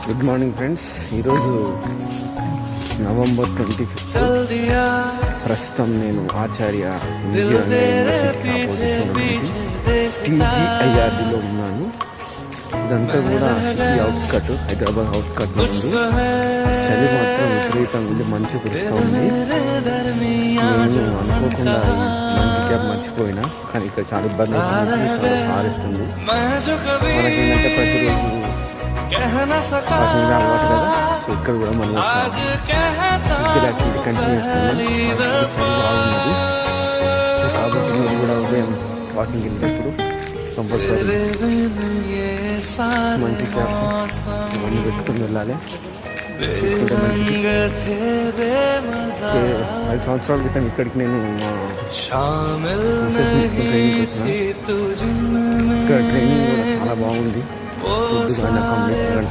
Good morning friends. ఈరోజు November 25. ప్రస్తుతం నేను ఆచార్య TGIRDలో ఉన్నాను. ఇదంతా కూడా సిటీ అవుట్స్కట్, హైదరాబాద్ అవుట్స్కట్లో ఉంది. చలి మాత్రం విపరీతంగా ఉంది, మంచు కురుస్తూ ఉంది. నేను అనుకోకుండా మంచి క్యాబ్ మర్చిపోయినా, కానీ ఇక్కడ చాలా ఇబ్బంది అవుతుంది, చాలా ఫారెస్ట్ ఉంది. మనకేంటంటే ప్రతిరోజు అలవాటు కదా, సో ఇక్కడ కూడా మనం ఫిజికల్ యాక్టివిటీ కంటిన్యూ చేస్తున్నాం. బాగున్నది, సో కాబట్టి మీరు కూడా ఉదయం వాకింగ్ వెళ్ళినప్పుడు కంపల్సరీ మంచి క్యాబ్ ఇవన్నీ పెట్టుకుని వెళ్ళాలి. 5 సంవత్సరాల క్రితం ఇక్కడికి నేను ట్రైనింగ్కి వచ్చిన. ఇక్కడ ట్రైనింగ్ కూడా చాలా బాగుంది. ఫుడ్ కానీ అకామిడేషన్